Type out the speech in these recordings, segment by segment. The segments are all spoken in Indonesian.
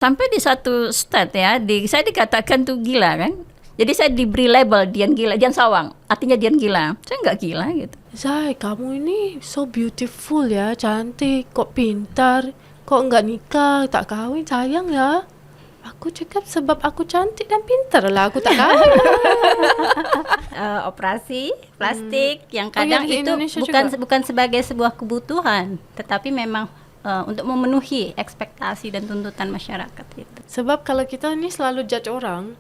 Sampai di satu stat ya, saya dikatakan tuh gila kan. Jadi saya diberi label Dian gila, Dian Sawang. Artinya Dian gila. Saya nggak gila gitu. Zai, kamu ini so beautiful ya, cantik, kok pintar, kok nggak nikah, tak kawin, sayang ya. Aku cakap sebab aku cantik dan pintar lah, aku tak kawin. Operasi plastik yang yang kadang di itu Indonesia bukan sebagai sebuah kebutuhan, tetapi memang untuk memenuhi ekspektasi dan tuntutan masyarakat itu. Sebab kalau kita ini selalu judge orang,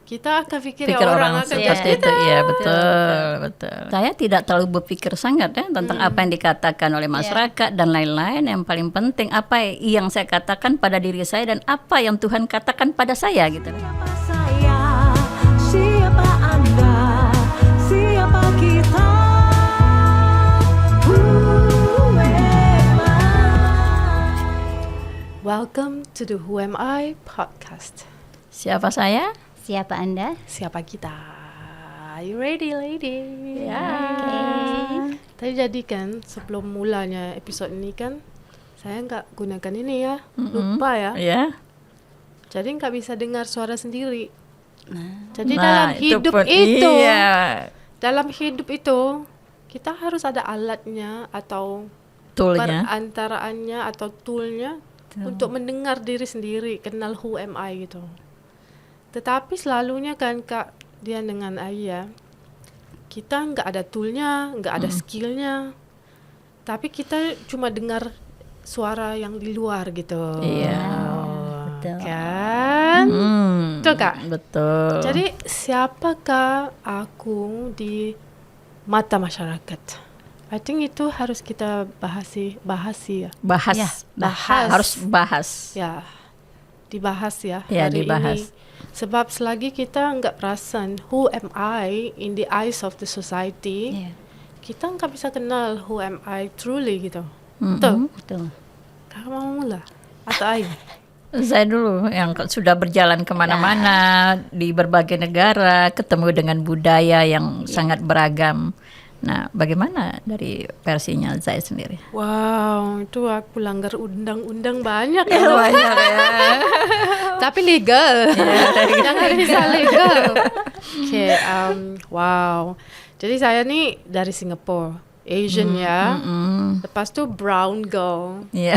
kita akan pikir Orang akan seperti itu. Iya, betul. Saya tidak terlalu berpikir sangat ya tentang apa yang dikatakan oleh masyarakat dan lain-lain. Yang paling penting apa yang saya katakan pada diri saya dan apa yang Tuhan katakan pada saya gitu. Siapa saya? Siapa Anda? Siapa kita? Welcome to the Who Am I podcast. Siapa saya? Siapa Anda? Siapa kita? Are you ready, lady? Ya. Tadi jadi kan sebelum mulanya episod ini kan saya nggak gunakan ini ya, lupa ya. Ya. Jadi nggak bisa dengar suara sendiri. Jadi Nah, dalam hidup itu kita harus ada alatnya atau toolnya. perantaraannya atau toolnya untuk mendengar diri sendiri, kenal who am I gitu. Tetapi selalunya kan Kak Dian dengan Ayah, kita nggak ada toolnya, nggak ada skillnya, tapi kita cuma dengar suara yang di luar gitu. Iya. Betul. Kan? Betul Kak? Betul. Jadi siapakah aku di mata masyarakat? I think itu harus kita bahas ya. bahas. Harus bahas. Ya, dibahas ya, Ya, hari dibahas. ini. Sebab selagi kita nggak perasan who am I in the eyes of the society, kita nggak bisa kenal who am I truly gitu. Betul? Betul. Kakak mau mula? Atau Ayu? Saya dulu yang sudah berjalan kemana-mana di berbagai negara, ketemu dengan budaya yang sangat beragam. Nah, bagaimana dari versinya saya sendiri? Wow, itu aku langgar undang-undang banyak Ya, ya. banyak ya. Tapi legal. Jangan bisa legal. Oke, wow. Jadi saya nih dari Singapura, Asian ya. Lepas tu brown girl, Iya.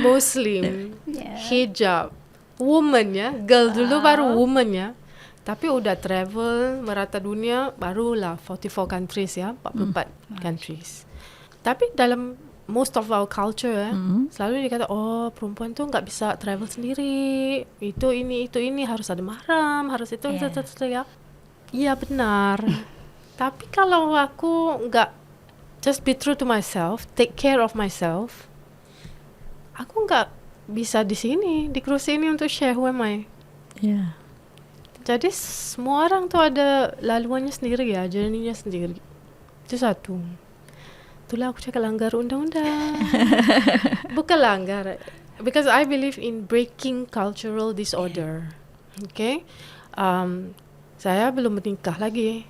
Muslim, hijab, woman ya. Girl dulu baru woman ya. Tapi udah travel merata dunia, barulah 44 countries ya, 44 countries. Tapi dalam most of our culture ya, selalu dikata, oh perempuan tuh nggak bisa travel sendiri, itu ini harus ada mahram, harus itu ya. Iya benar. Tapi kalau aku nggak just be true to myself, take care of myself, aku nggak bisa di sini, di kursi ini untuk share who am I. Iya. Jadi semua orang tuh ada laluannya sendiri ya, journey-nya sendiri. Itu satu. Itulah aku cakap langgar undang-undang. Bukan langgar. Because I believe in breaking cultural disorder. Okay? Saya belum menikah lagi.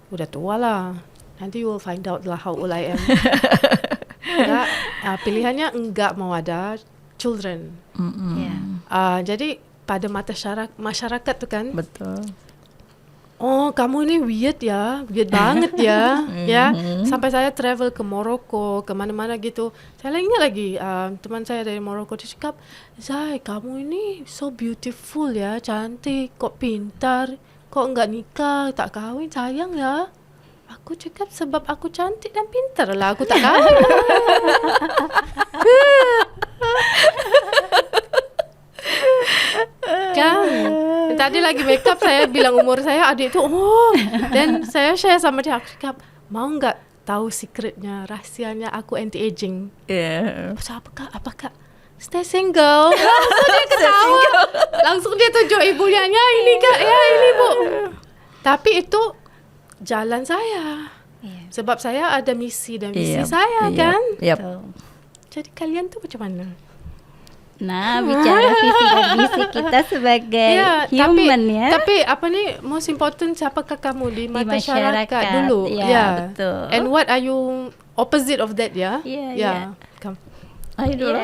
Udah tua lah. Nanti you will find out lah how old I am. Ya, pilihannya enggak mau ada children. Jadi pada mata masyarakat tuh kan, Betul. oh kamu ini weird banget ya, ya. Sampai saya travel ke Maroko, kemana-mana gitu. Saya ingat lagi teman saya dari Maroko dia cakap, Zai, kamu ini so beautiful ya, cantik, kok pintar, kok nggak nikah, tak kawin, sayang ya. Aku cakap sebab aku cantik dan pintar lah, aku tak kawin. Kan tadi lagi makeup saya bilang umur saya, adik itu dan saya share sama dia, aku cakap mau nggak tahu secretnya, rahasianya aku anti aging. Iya. Apa kak? Stay single. Langsung dia ketawa, langsung dia tunjuk ibunya, ini kak, ya ini bu. Tapi itu jalan saya, sebab saya ada misi dan visi saya kan. Jadi kalian tuh macam mana? Nah, bicara visi dan misi kita sebagai human Tapi apa nih most important, siapakah kamu di masyarakat dulu? Ya, betul. And what are you opposite of that ya? Ya. Come. Ayo dulu.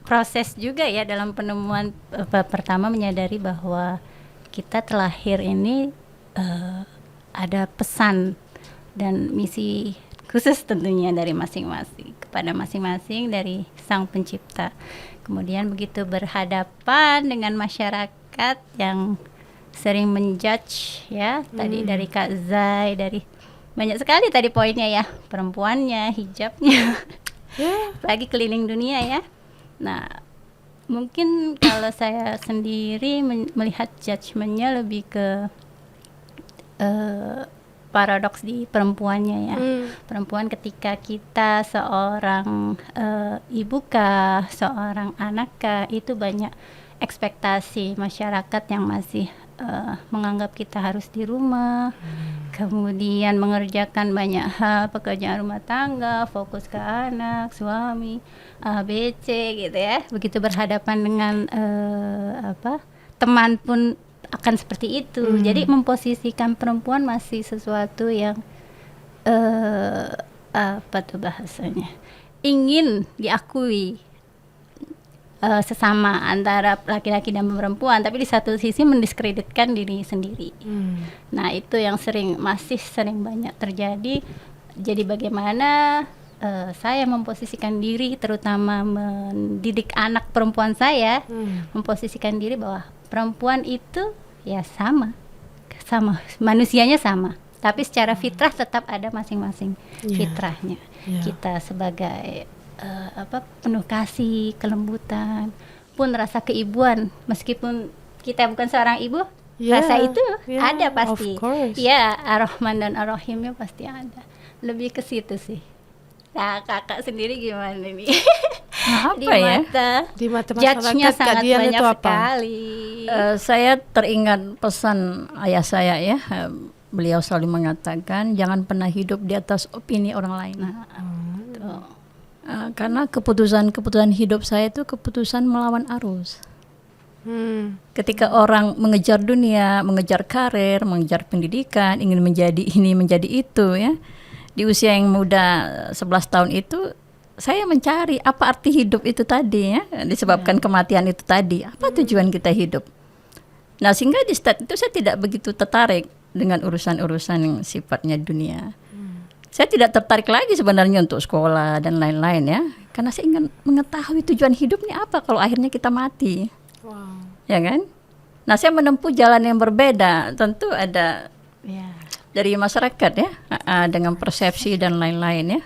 proses juga ya dalam penemuan pertama menyadari bahwa kita terlahir ini ada pesan dan misi khusus tentunya dari masing-masing kepada masing-masing dari Sang Pencipta. Kemudian begitu berhadapan dengan masyarakat yang sering menjudge ya, tadi dari Kak Zai, dari banyak sekali tadi poinnya ya, perempuannya, hijabnya, lagi keliling dunia ya. Nah, mungkin kalau saya sendiri melihat judgementnya lebih ke paradoks di perempuannya ya. Perempuan ketika kita seorang ibukah, seorang anakkah, itu banyak ekspektasi masyarakat yang masih menganggap kita harus di rumah, kemudian mengerjakan banyak hal, pekerjaan rumah tangga, fokus ke anak, suami, ABC gitu ya. Begitu berhadapan dengan teman pun akan seperti itu. Jadi memposisikan perempuan masih sesuatu yang apa tuh bahasanya, ingin diakui sesama antara laki-laki dan perempuan, tapi di satu sisi mendiskreditkan diri sendiri. Nah, itu yang masih sering banyak terjadi. Jadi bagaimana saya memposisikan diri, terutama mendidik anak perempuan saya, memposisikan diri bahwa perempuan itu ya sama, manusianya sama, tapi secara fitrah tetap ada masing-masing fitrahnya. Kita sebagai penuh kasih, kelembutan, pun rasa keibuan, meskipun kita bukan seorang ibu, rasa itu ada pasti. Ya, Ar-Rahman dan Ar-Rahimnya pasti ada. Lebih ke situ sih. Nah, kakak sendiri gimana nih? Di mata judge-nya masyarakat sangat keadilan banyak itu apa? sekali. Saya teringat pesan ayah saya ya. Beliau selalu mengatakan jangan pernah hidup di atas opini orang lain. Karena keputusan hidup saya itu keputusan melawan arus. Ketika orang mengejar dunia, mengejar karir, mengejar pendidikan, ingin menjadi ini, menjadi itu ya. Di usia yang muda 11 tahun itu, saya mencari apa arti hidup itu tadi ya. Disebabkan kematian itu tadi. Apa tujuan kita hidup? Nah, sehingga di start itu saya tidak begitu tertarik dengan urusan-urusan yang sifatnya dunia. Saya tidak tertarik lagi sebenarnya untuk sekolah dan lain-lain ya. Karena saya ingin mengetahui tujuan hidupnya apa kalau akhirnya kita mati. Ya kan? Nah, saya menempuh jalan yang berbeda. Tentu ada dari masyarakat ya, dengan persepsi dan lain-lain ya.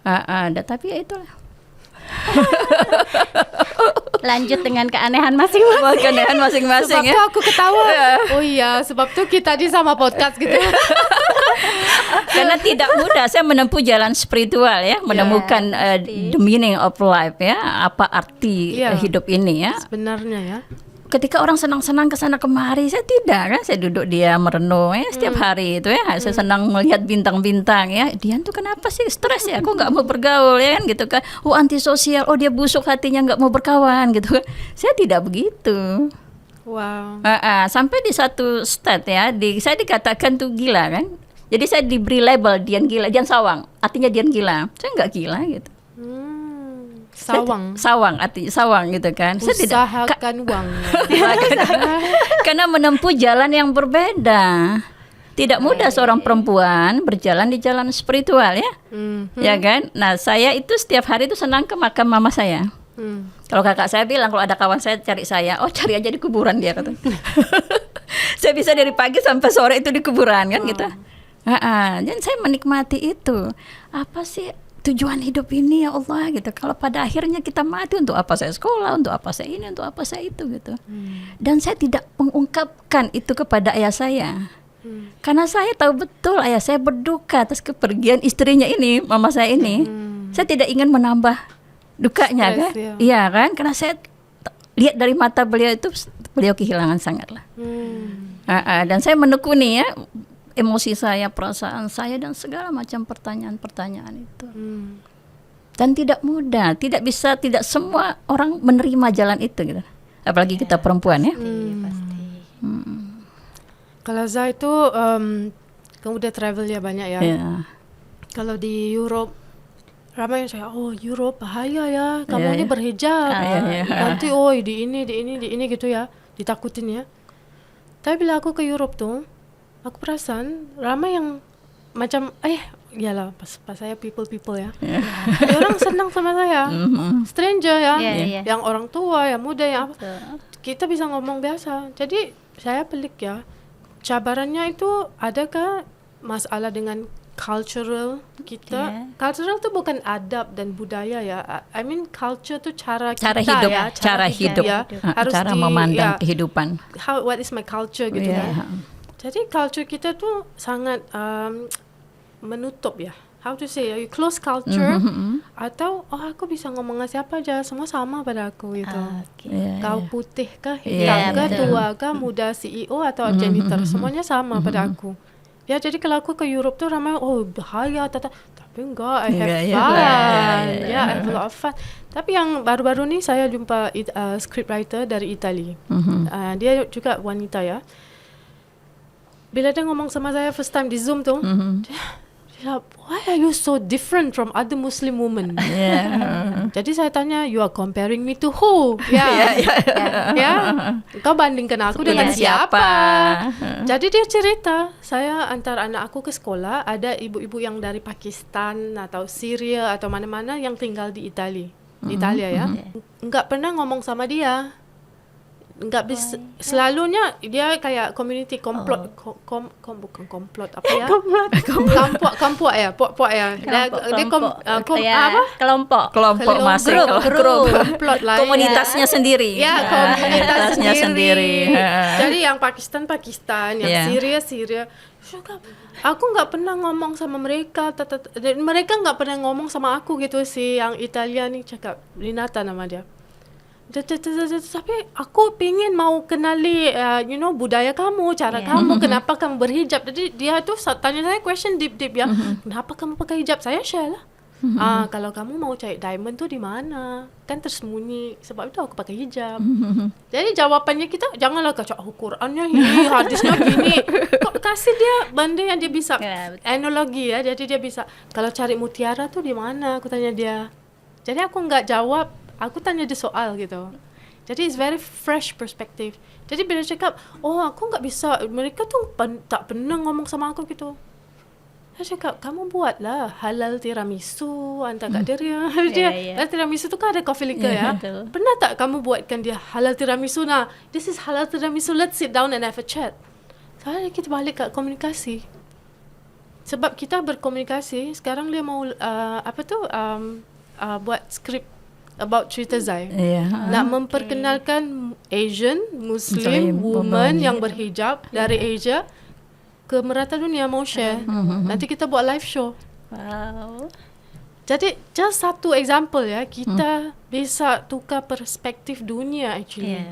Ada, tapi ya itulah. Lanjut dengan keanehan masing-masing. Keanehan masing-masing sebab ya. tuh aku ketawa. Oh iya, sebab tuh kita di sama podcast gitu. Karena tidak mudah saya menempuh jalan spiritual ya, menemukan the meaning of life ya, apa arti hidup ini ya. Sebenarnya ya. Ketika orang senang-senang ke sana kemari, saya tidak kan, saya duduk dia merenung ya setiap hari itu ya, saya senang melihat bintang-bintang ya. Dia tuh kenapa sih stres ya, aku nggak mau bergaul ya kan gitu kan, antisosial, dia busuk hatinya nggak mau berkawan gitu kan. Saya tidak begitu. Sampai di satu state ya, saya dikatakan tuh gila kan. Jadi saya diberi label Dian gila, Dian sawang, artinya Dian gila. Saya nggak gila gitu. Sawang artinya sawang gitu kan. Usahakan saya tidak uang. Karena menempuh jalan yang berbeda. Tidak mudah seorang perempuan berjalan di jalan spiritual ya. Ya kan? Nah, saya itu setiap hari itu senang ke makam mama saya. Kalau kakak saya bilang kalau ada kawan saya cari saya, cari aja di kuburan dia kata. Saya bisa dari pagi sampai sore itu di kuburan kan gitu. Dan saya menikmati itu. Apa sih tujuan hidup ini ya Allah gitu. Kalau pada akhirnya kita mati, untuk apa saya sekolah, untuk apa saya ini, untuk apa saya itu gitu. Dan saya tidak mengungkapkan itu kepada ayah saya. Karena saya tahu betul ayah saya berduka atas kepergian istrinya ini, mama saya ini. Saya tidak ingin menambah dukanya kan. Iya kan? Karena saya lihat dari mata beliau itu, beliau kehilangan sangatlah. Dan saya menekuni ya emosi saya, perasaan saya, dan segala macam pertanyaan-pertanyaan itu. Dan tidak mudah, tidak semua orang menerima jalan itu gitu. Apalagi kita perempuan ya. Pasti. Kalau Zai itu kamu udah travel ya banyak ya. Kalau di Europe ramai yang saya, oh Europe bahaya ya, kamu Iya, ini iya. berhijab, Iya. nanti di ini gitu ya, ditakutin ya. Tapi bila aku ke Europe tuh, aku perasan ramai yang macam, iyalah pas saya people ya, dia orang senang sama saya, stranger ya, yang orang tua, yang muda, yang apa, kita bisa ngomong biasa. Jadi saya pelik ya, cabarannya itu adakah masalah dengan cultural kita? Cultural tu bukan adab dan budaya ya. I mean culture tu cara kita hidup, ya, cara hidup, ya. Harus cara memandang ya, kehidupan. what is my culture gitu kan. Jadi culture kita tu sangat menutup ya. How to say, you close culture atau aku bisa ngomong dengan siapa aja, semua sama pada aku gitu. Kau putih kah, hitam kah, tua kah, muda CEO atau janitor, semuanya sama pada aku. Ya jadi kalau aku ke Europe tuh ramai bahaya tapi enggak, I have fun. I have a lot of fun. Tapi yang baru-baru ni saya jumpa scriptwriter dari Itali. Dia juga wanita ya. Bila dia ngomong sama saya first time di Zoom tuh, dia, why are you so different from other Muslim women? Jadi saya tanya, you are comparing me to who? Kau bandingkan aku dengan siapa? Jadi dia cerita, saya antar anak aku ke sekolah, ada ibu-ibu yang dari Pakistan atau Syria atau mana-mana yang tinggal di Italia ya. Enggak pernah ngomong sama dia. Enggak bisa, selalunya dia kayak community komplot, bukan komplot apa ya? Kampuk ya, puak ya. Dia apa? Kelompok masuk, grup, komplot lah. Komunitasnya sendiri. Ya, komunitasnya sendiri. Ha. Jadi yang Pakistan, yang Syria. Aku nggak pernah ngomong sama mereka, dan mereka nggak pernah ngomong sama aku gitu sih. Yang Italia nih cakap, Renata nama dia. Tapi aku pingin mau kenali budaya kamu, cara kamu, kenapa kamu berhijab. Jadi dia tuh tanya saya question deep ya, kenapa kamu pakai hijab? Saya share lah. Kalau kamu mau cari diamond tuh di mana? Kan tersembunyi, sebab itu aku pakai hijab. Jadi jawabannya kita janganlah kacau Qurannya ini, hadisnya gini. Kok kasih dia benda yang dia bisa analogi ya. Jadi dia bisa, kalau cari mutiara tuh di mana? Aku tanya dia. Jadi aku nggak jawab. Aku tanya dia soal gitu. Jadi it's very fresh perspective. Jadi bila cakap, aku nggak bisa, mereka tuh tak pernah ngomong sama aku gitu. Saya cakap, kamu buatlah halal tiramisu, hantar kat dia. Halal tiramisu tu kan ada coffee liquor ya. Pernah tak kamu buatkan dia halal tiramisu? Nah, this is halal tiramisu, let's sit down and have a chat. Jadi kita balik kat komunikasi. Sebab kita berkomunikasi, sekarang dia mau buat skrip about cerita Zai. Nak memperkenalkan Asian Muslim woman yang berhijab dari Asia ke merata dunia, mau share. Nanti kita buat live show. Wow. Jadi just satu example ya, kita bisa tukar perspektif dunia actually.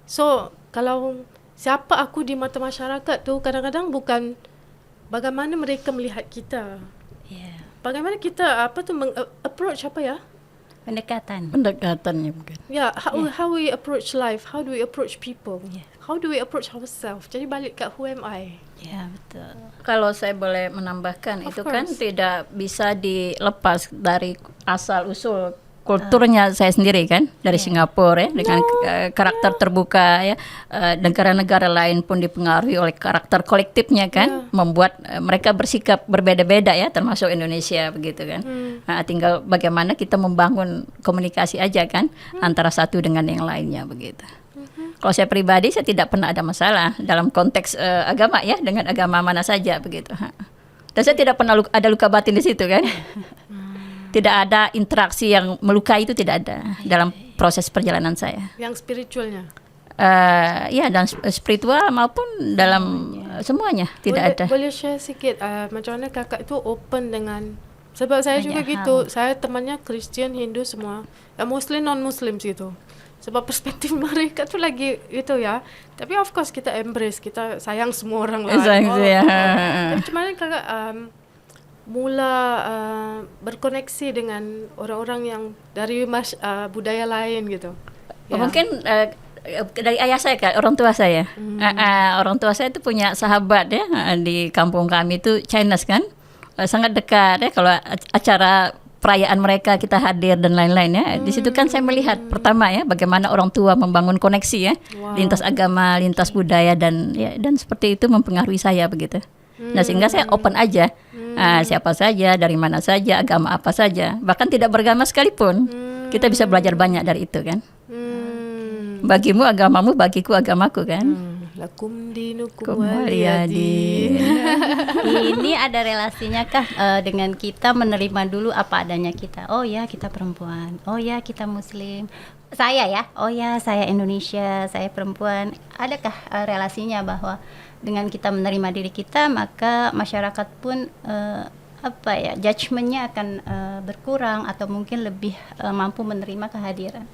So kalau siapa aku di mata masyarakat tu kadang-kadang bukan bagaimana mereka melihat kita. Bagaimana kita approach apa ya? Pendekatannya mungkin. How we approach life, how do we approach people, how do we approach ourselves. Jadi balik kat who am I. Betul. Kalau saya boleh menambahkan, itu kan tidak bisa dilepas dari asal usul kulturnya saya sendiri kan, dari Singapura ya, dengan karakter terbuka ya. Negara-negara lain pun dipengaruhi oleh karakter kolektifnya kan, membuat mereka bersikap berbeda-beda ya, termasuk Indonesia begitu kan. Nah, tinggal bagaimana kita membangun komunikasi aja kan, antara satu dengan yang lainnya begitu. Kalau saya pribadi, saya tidak pernah ada masalah dalam konteks agama ya, dengan agama mana saja begitu. Dan saya tidak pernah ada luka batin di situ kan. Tidak ada interaksi yang melukai, itu tidak ada dalam proses perjalanan saya. Yang spiritualnya? Dan spiritual maupun dalam semuanya tidak ada. Boleh share sikit macam mana kakak itu open dengan, sebab saya juga gitu. Saya temannya Kristian, Hindu semua, Muslim, non-Muslim gitu. Sebab perspektif mereka tu lagi itu ya. Tapi of course kita embrace, kita sayang semua orang lah. Tapi macam mana kakak mula berkoneksi dengan orang-orang yang dari budaya lain gitu? Mungkin dari ayah saya kan, orang tua saya. Orang tua saya itu punya sahabat ya di kampung kami itu Chinese kan, sangat dekat ya. Kalau acara perayaan mereka kita hadir dan lain-lain ya. Di situ kan saya melihat pertama ya bagaimana orang tua membangun koneksi ya lintas agama, lintas budaya dan seperti itu mempengaruhi saya begitu. Nah sehingga saya open aja. Siapa saja, dari mana saja, agama apa saja, bahkan tidak beragama sekalipun. Kita bisa belajar banyak dari itu kan. Bagimu agamamu, bagiku agamaku kan. Lakum dinukum Kum waliyadin. Ini ada relasinya kah dengan kita menerima dulu apa adanya kita? Oh ya kita perempuan, oh ya kita muslim. Saya ya, oh ya saya Indonesia, saya perempuan. Adakah relasinya bahwa dengan kita menerima diri kita maka masyarakat pun judgementnya akan berkurang atau mungkin lebih mampu menerima kehadiran?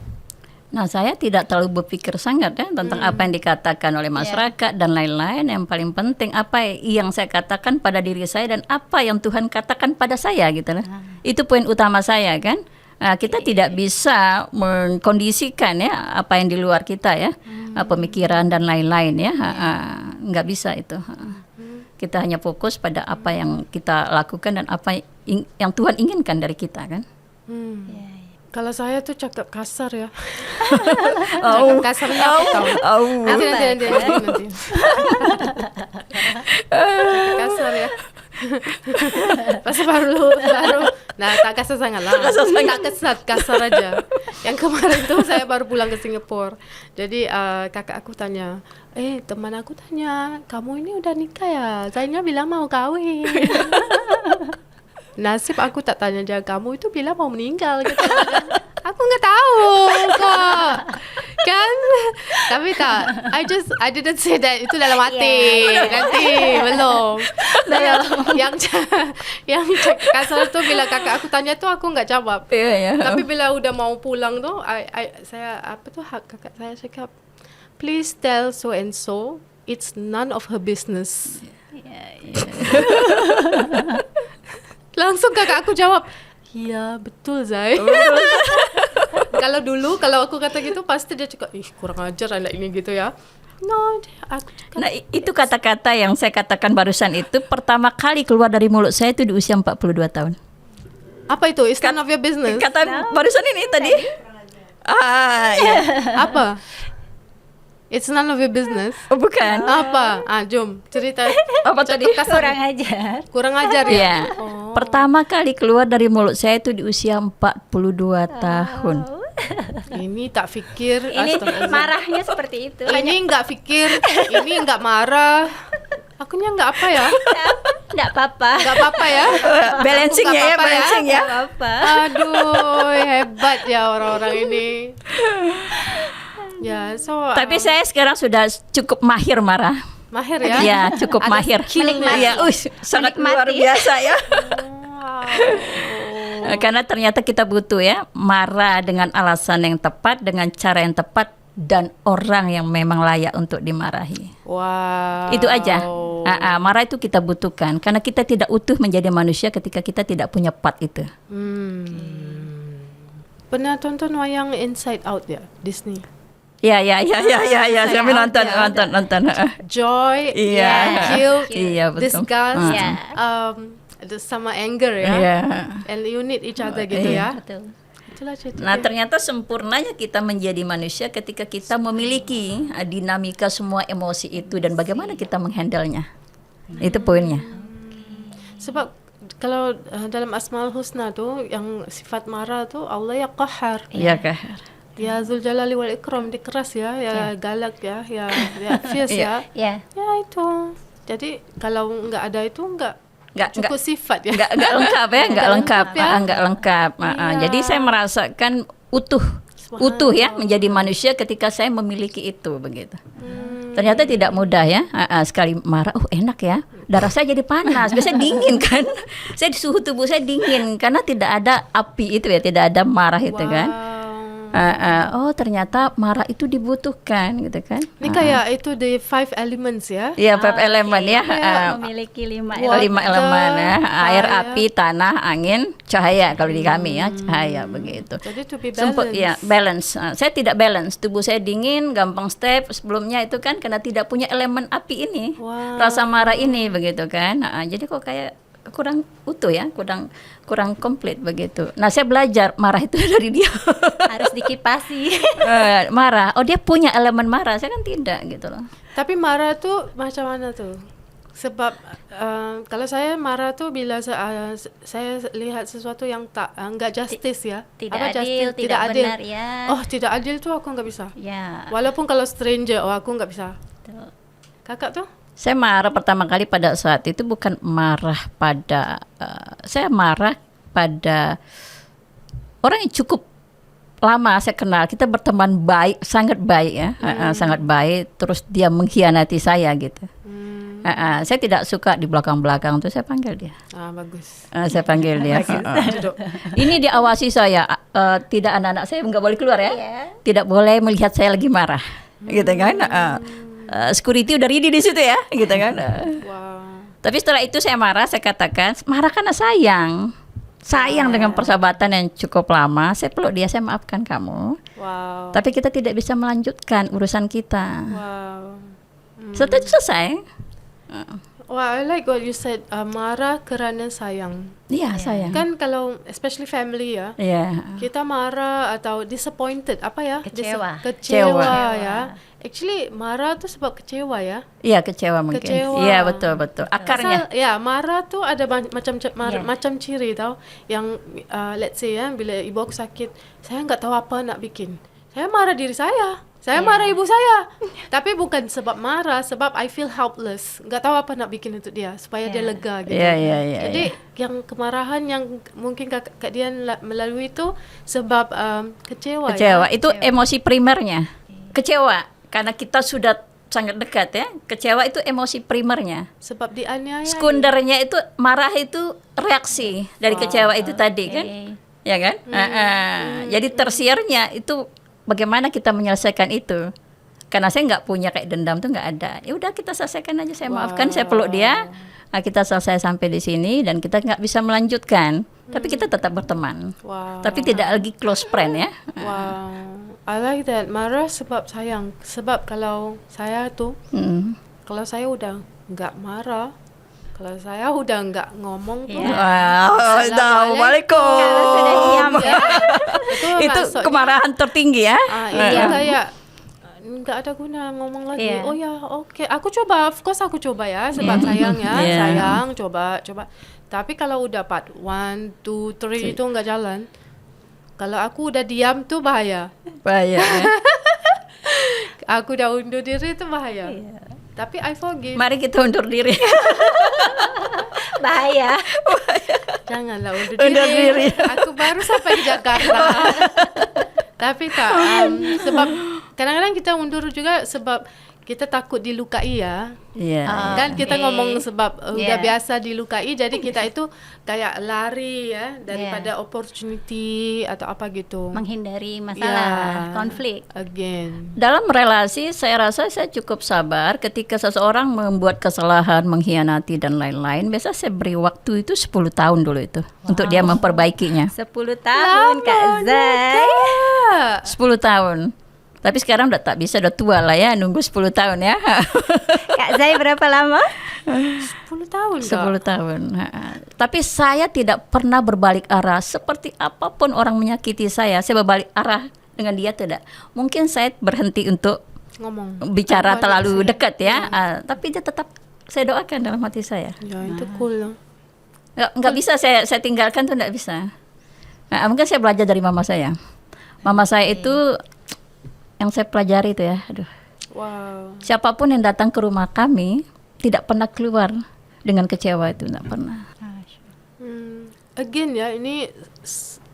Nah, saya tidak terlalu berpikir sangat ya tentang apa yang dikatakan oleh masyarakat dan lain-lain. Yang paling penting apa yang saya katakan pada diri saya dan apa yang Tuhan katakan pada saya gitu lah. Itu poin utama saya kan. Kita tidak bisa mengkondisikan ya apa yang di luar kita ya, pemikiran dan lain-lain ya. Nggak bisa itu. Kita hanya fokus pada apa yang kita lakukan dan apa yang Tuhan inginkan dari kita kan. Kalau saya tuh cakap kasar ya. Cakap kasarnya aku tahu. Nanti. Kasar ya. Pas baru. Nah, tak kasar sangat lah. Tak kasar aja. Yang kemarin tuh saya baru pulang ke Singapura. Jadi kakak aku tanya, teman aku tanya, kamu ini udah nikah ya? Saya bilang mau kawin. Nasib aku tak tanya dia, kamu itu bilang mau meninggal gitu. Aku nggak tahu kok kan, tapi tak, I didn't say that, itu dalam hati. Nanti belum. Yang kasar tuh bila kakak aku tanya tuh aku nggak jawab. Tapi bila udah mau pulang tuh kakak saya cakap, please tell so and so it's none of her business. Langsung kakak aku jawab, iya betul Zai. Kalau aku kata gitu pasti dia cakap, ih kurang ajar anak ini gitu ya. Nah itu kata-kata yang saya katakan barusan itu pertama kali keluar dari mulut saya itu di usia 42 tahun. Apa itu? It's none of your business? Kata barusan ini tadi. Ya. Apa? It's none of your business. Oh, bukan. Apa? Jom cerita. Apa tadi? Kurang Kurang ajar ajar. ya. Ya. Pertama kali keluar dari mulut saya itu di usia 42 tahun. Ini tak fikir. Ini marahnya seperti itu. Ini nggak fikir. Ini nggak marah. Akunya nggak apa ya? Nggak apa-apa. Nggak apa-apa ya? Balancing ya, balancing ya. Nggak apa-apa. Aduh, hebat ya orang-orang ini. Ya, tapi saya sekarang sudah cukup mahir marah. Mahir ya? Ya, cukup ada mahir. Ya, sangat luar biasa ya. Karena ternyata kita butuh ya marah dengan alasan yang tepat, dengan cara yang tepat dan orang yang memang layak untuk dimarahi. Wow. Itu aja. Marah itu kita butuhkan karena kita tidak utuh menjadi manusia ketika kita tidak punya part itu. Pernah tonton wayang Inside Out ya, Disney? Ya. Kami nonton. Joy, Iya. guilt, Iya, betul. disgust, sama anger ya. Iya. And you need each other gitu ya. Betul. Itulah cerita. Nah, ternyata sempurnanya kita menjadi manusia ketika kita memiliki dinamika semua emosi itu dan bagaimana kita menghandle-nya. Itu poinnya. Sebab kalau dalam Asmaul Husna tuh yang sifat marah tuh Allah ya Qahar. Iya, Kahar. Ya Zul Jalali wal Ikram, dia keras ya, galak ya fierce ya. Ya. Ya itu. Jadi kalau nggak ada itu nggak cukup sifat ya. Nggak lengkap ya, nggak lengkap. Nggak lengkap. Jadi saya merasakan utuh ya menjadi manusia ketika saya memiliki itu begitu. Ternyata tidak mudah ya. Sekali marah, enak ya. Darah saya jadi panas, biasanya dingin kan. Saya di suhu tubuh saya dingin karena tidak ada api itu ya, tidak ada marah itu kan. Ternyata marah itu dibutuhkan gitu kan. Ini kayak itu the 5 elements ya. Iya, 5 elemen ya. Memiliki 5 elemen ya. Air, api, tanah, angin, cahaya kalau di kami ya, cahaya begitu. Jadi to be balance. Balance. Saya tidak balance. Tubuh saya dingin, gampang step. Sebelumnya itu kan karena tidak punya elemen api ini. Rasa marah ini begitu kan. Jadi kok kayak kurang utuh ya, kurang komplit begitu. Nah, saya belajar marah itu dari dia. Harus dikipasi. Marah. Oh, dia punya elemen marah, saya kan tidak gitu loh. Tapi marah tuh macam mana tuh? Sebab kalau saya marah tuh bila saya lihat sesuatu yang enggak justice ya. Tidak Apa adil, justice? tidak benar ya. Oh, tidak adil tuh aku nggak bisa. Ya. Walaupun kalau stranger, aku nggak bisa. Betul. Kakak tuh? Saya marah pertama kali pada saat itu bukan marah pada saya marah pada orang yang cukup lama saya kenal. Kita berteman baik, sangat baik ya, sangat baik. Terus dia mengkhianati saya gitu. Saya tidak suka di belakang-belakang tuh saya panggil dia. Bagus. Saya panggil dia. Duduk. Ini diawasi saya, tidak anak-anak saya nggak boleh keluar ya, Iya. tidak boleh melihat saya lagi marah, gitu kan? Security udah ready di situ ya, gitu kan? Wow. Tapi setelah itu saya marah, saya katakan marah karena sayang dengan persahabatan yang cukup lama. Saya peluk dia, saya maafkan kamu. Wow. Tapi kita tidak bisa melanjutkan urusan kita. Wow. Setelah itu selesai. Wow, I like what you said. Marah kerana sayang. Iya, sayang. Kan kalau especially family ya, Iya. kita marah atau disappointed, apa ya? Kecewa. Kecewa ya. Actually marah tu sebab kecewa ya. Iya, kecewa mungkin. Kecewa. Iya, betul. Akarnya. Ya, marah tu ada macam Yeah. macam ciri tau. Yang let's say ya, bila ibu aku sakit, saya enggak tahu apa nak bikin. Saya marah diri saya. Saya marah ibu saya. Tapi bukan sebab marah, sebab I feel helpless. Enggak tahu apa nak bikin untuk dia supaya dia lega gitu. Iya. Jadi yang kemarahan yang mungkin Kak Dian melalui itu sebab kecewa. Kecewa. Ya? Itu emosi primernya. Kecewa karena kita sudah sangat dekat ya. Kecewa itu emosi primernya. Sebab dianiaya. Sekundernya itu marah itu reaksi dari kecewa itu tadi kan. Ya kan? Jadi tersiernya itu bagaimana kita menyelesaikan itu. Karena saya nggak punya kayak dendam tuh nggak ada. Ya udah kita selesaikan aja. Saya maafkan, saya peluk dia. Nah, kita selesai sampai di sini dan kita nggak bisa melanjutkan. Tapi kita tetap berteman. Wow. Tapi tidak lagi close friend ya. Wow. I like that. Marah sebab sayang. Sebab kalau saya tuh, kalau saya udah nggak marah, kalau saya udah nggak ngomong tuh, Assalamualaikum. Kalau sudah diam ya, Itu maksudnya, kemarahan tertinggi ya. ini kayak nggak ada guna ngomong lagi. Iya. Oh ya, oke. Aku coba, of course aku coba ya, sebab sayang ya, Iya. sayang. Coba. Tapi kalau udah part 1, 2, 3 itu nggak jalan. Kalau aku udah diam tuh bahaya. Bahaya ya. Aku udah undur diri itu bahaya. Tapi I forgive. Mari kita undur diri. Bahaya. Janganlah undur Undur diri. Aku baru sampai di Jakarta. Tapi tak, sebab kadang-kadang kita undur juga sebab kita takut dilukai ya. Iya. Kan kita ngomong sebab udah Yeah. biasa dilukai, jadi kita itu kayak lari ya daripada opportunity atau apa gitu. Menghindari masalah, Yeah. konflik. Again. Dalam relasi saya rasa saya cukup sabar ketika seseorang membuat kesalahan, mengkhianati dan lain-lain. Biasa saya beri waktu itu 10 tahun dulu itu untuk dia memperbaikinya. 10 tahun Kak Zai. 10 tahun. Tapi sekarang udah tak bisa, udah tua lah ya, nunggu 10 tahun ya. Kak Zai berapa lama? 10 tahun Kak. 10 tahun. Tapi saya tidak pernah berbalik arah. Seperti apapun orang menyakiti saya berbalik arah dengan dia tidak. Mungkin saya berhenti untuk Ngomong. bicara terlalu dekat ya. Tapi dia tetap saya doakan dalam hati saya. Ya, itu cool loh. Nggak bisa saya tinggalkan tuh nggak bisa. Mungkin saya belajar dari mama saya. Mama saya itu yang saya pelajari itu ya. Aduh. Wow. Siapapun yang datang ke rumah kami tidak pernah keluar dengan kecewa itu, tidak pernah. Again ya, ini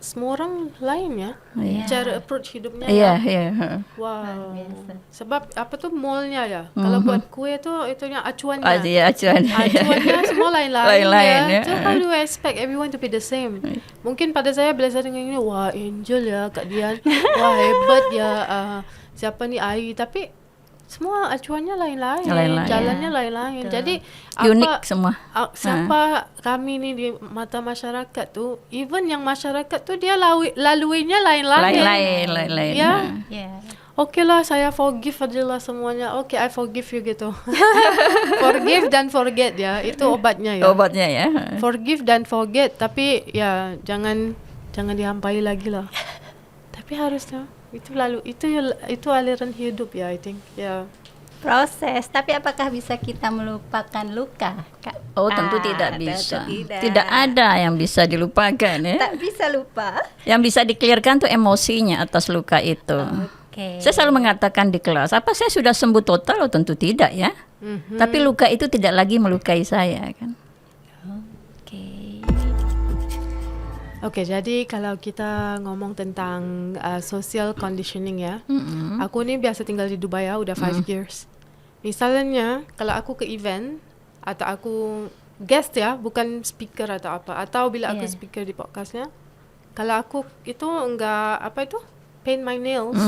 semua orang lain ya. Iya. Cara approach hidupnya. Iya, ya. iya. Wow. Sebab apa tuh molnya ya. Kalau buat kue tuh itunya acuannya. Iya, acuan. Acuannya semua lain-lain Lain-lain, ya. ya. So how do I expect everyone to be the same? Mungkin pada saya bila saya dengar ini, wah Angel ya Kak Dian, wah hebat ya siapa nih Ai, tapi semua acuannya lain-lain, Lain-lain. jalannya lain-lain. Jadi Unik semua. siapa kami ni di mata masyarakat tu, even yang masyarakat tu dia laluinya lain-lain. Lain-lain. Ya. Ya. okay lah, saya forgive aja lah semuanya. Okay, I forgive you gitu. Forgive dan forget ya, itu obatnya ya. Obatnya ya. Forgive dan forget, tapi ya jangan dihampai lagi lah. Tapi harusnya itu aliran hidup ya, I think. Ya. Proses, tapi apakah bisa kita melupakan luka, Kak? Oh, tentu tidak tentu bisa. tidak. Tidak ada yang bisa dilupakan ya. Tak bisa lupa. Yang bisa diklirkan tuh emosinya atas luka itu. Oke. Saya selalu mengatakan di kelas, apa saya sudah sembuh total? Oh, tentu tidak ya. Tapi luka itu tidak lagi melukai saya kan. Oke. Oke, jadi kalau kita ngomong tentang social conditioning ya. Aku ni biasa tinggal di Dubai ya, udah 5 years. Misalnya, kalau aku ke event atau aku guest ya, bukan speaker atau apa, atau bila aku speaker di podcastnya, kalau aku itu enggak paint my nails,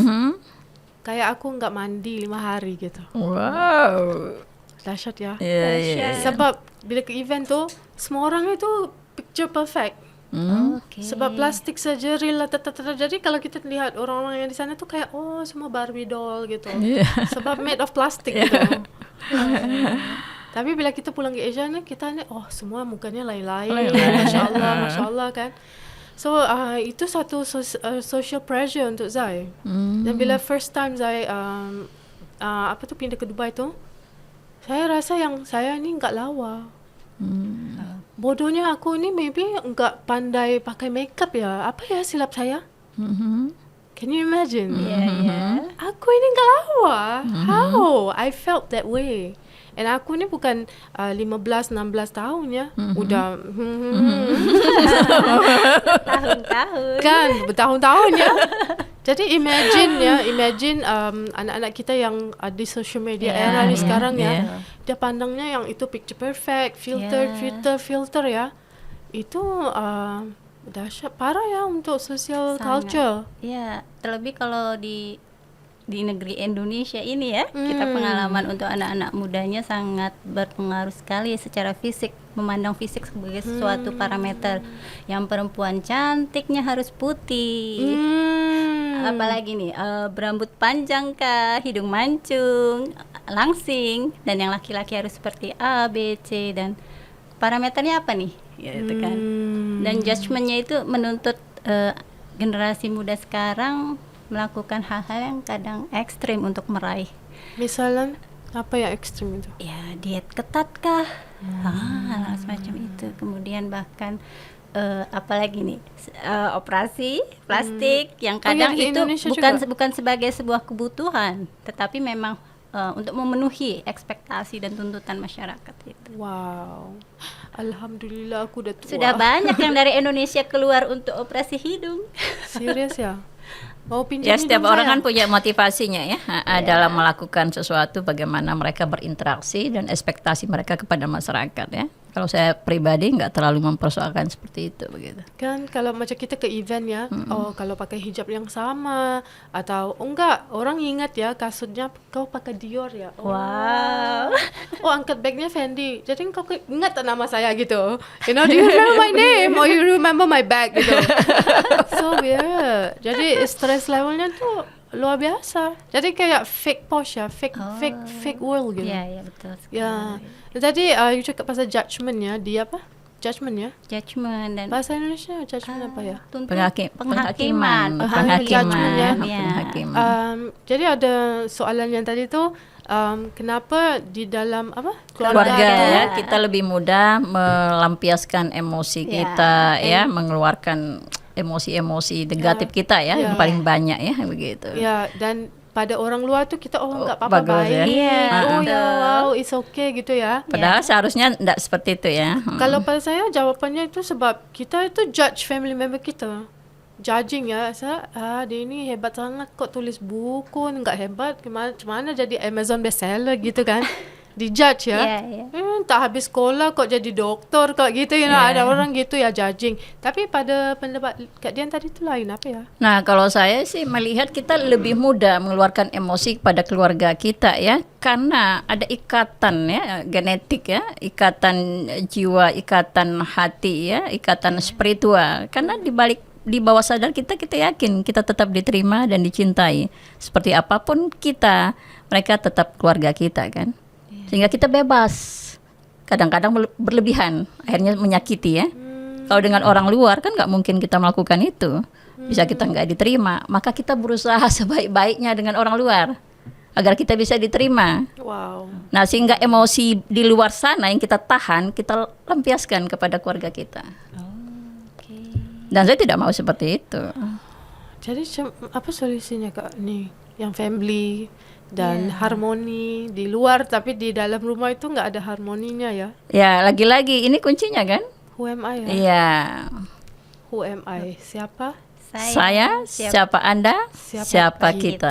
kayak aku enggak mandi 5 hari gitu. Wow. Dahsyat ya. Iya. Sebab bila ke event tuh semua orang itu picture perfect. Oke. Sebab plastik surgery lah, jadi kalau kita lihat orang-orang yang di sana tuh kayak semua Barbie doll gitu. Sebab made of plastic gitu. Tapi bila kita pulang ke Asia nih, kita nih semua mukanya lain-lain. Masya Allah kan. So itu satu social pressure untuk Zai. Dan bila first time Zai pindah ke Dubai tuh, saya rasa yang saya ni enggak lawa. Bodohnya aku ni maybe enggak pandai pakai makeup ya. Apa ya silap saya? Can you imagine? Aku ini enggak lawa. How? I felt that way. And aku ni bukan 15-16 tahun ya. Udah Tahun-tahun. kan bertahun-tahun ya. Jadi imagine anak-anak kita yang di social media era ni sekarang ya. Dia pandangnya yang itu picture perfect, filter ya. Itu dahsyat parah ya untuk social culture. Ya, terlebih kalau di negeri Indonesia ini ya, kita pengalaman untuk anak-anak mudanya sangat berpengaruh sekali secara fisik, memandang fisik sebagai sesuatu parameter. Yang perempuan cantiknya harus putih, apalagi nih berambut panjang kah, hidung mancung, langsing, dan yang laki-laki harus seperti A, B, C, dan parameternya apa nih, gitu kan. Dan judgementnya itu menuntut generasi muda sekarang melakukan hal-hal yang kadang ekstrim untuk meraih. Misalnya apa yang ekstrim itu? Ya, diet ketat kah? Hal semacam itu. Kemudian bahkan apalagi nih operasi plastik yang kadang di itu Indonesia bukan sebagai sebuah kebutuhan, tetapi memang untuk memenuhi ekspektasi dan tuntutan masyarakat itu. Wow. Alhamdulillah aku udah tua. Sudah banyak yang dari Indonesia keluar untuk operasi hidung. Serius ya? Mau pinjam Ya, setiap hidung orang saya? kan punya motivasinya ya, dalam melakukan sesuatu, bagaimana mereka berinteraksi dan ekspektasi mereka kepada masyarakat ya. Kalau saya pribadi nggak terlalu mempersoalkan seperti itu begitu. Kan kalau macam kita ke event ya, kalau pakai hijab yang sama atau enggak, orang ingat ya kasutnya kau pakai Dior ya. Wow. Angkat bagnya Fendi. Jadi kau ingat tak nama saya gitu. You know, do you remember my name or you remember my bag gitu. So weird. Jadi stress levelnya tuh luar biasa. Jadi kayak fake posh ya, fake world gitu. Ya, betul sekali. Ya. Tadi you cakap pasal judgement ya, dia apa? Judgement ya? Judgement dan Bahasa Indonesia judgement apa ya? penghakiman. Penghakiman. Jadi ada soalan yang tadi tu, kenapa di dalam apa? Keluarga tu, ya, kita lebih mudah melampiaskan emosi kita ya, mengeluarkan emosi-emosi negatif kita ya, yang paling banyak ya begitu. Ya, dan pada orang luar tu kita enggak apa-apa bagus baik. ya. Wow, it's okay gitu ya. Padahal seharusnya tidak seperti itu ya. Kalau pada saya jawapannya itu sebab kita itu judge family member kita. Judging ya, dia ini hebat sangat kok tulis buku, enggak hebat macam mana jadi Amazon bestseller gitu kan. Dijudge ya. Tak habis sekolah kok jadi doktor kok gitu ya. Ada orang gitu ya judging. Tapi pada pendapat Kak Dian tadi itu lain apa ya? Nah, kalau saya sih melihat kita lebih mudah mengeluarkan emosi kepada keluarga kita ya, karena ada ikatan ya, genetik ya, ikatan jiwa, ikatan hati ya, ikatan spiritual. Karena di balik di bawah sadar kita yakin kita tetap diterima dan dicintai. Seperti apapun kita, mereka tetap keluarga kita kan. Sehingga kita bebas. Kadang-kadang berlebihan, akhirnya menyakiti ya. Kalau dengan orang luar kan nggak mungkin kita melakukan itu. Bisa kita nggak diterima, maka kita berusaha sebaik-baiknya dengan orang luar agar kita bisa diterima. Wow. Nah, sehingga emosi di luar sana yang kita tahan, kita lampiaskan kepada keluarga kita. Dan saya tidak mau seperti itu. Jadi apa solusinya Kak nih? Yang family dan harmoni di luar, tapi di dalam rumah itu nggak ada harmoninya ya? Ya, lagi-lagi ini kuncinya kan? Who am I ya? Iya. Who am I? Siapa? Saya, siapa Anda, siapa kita.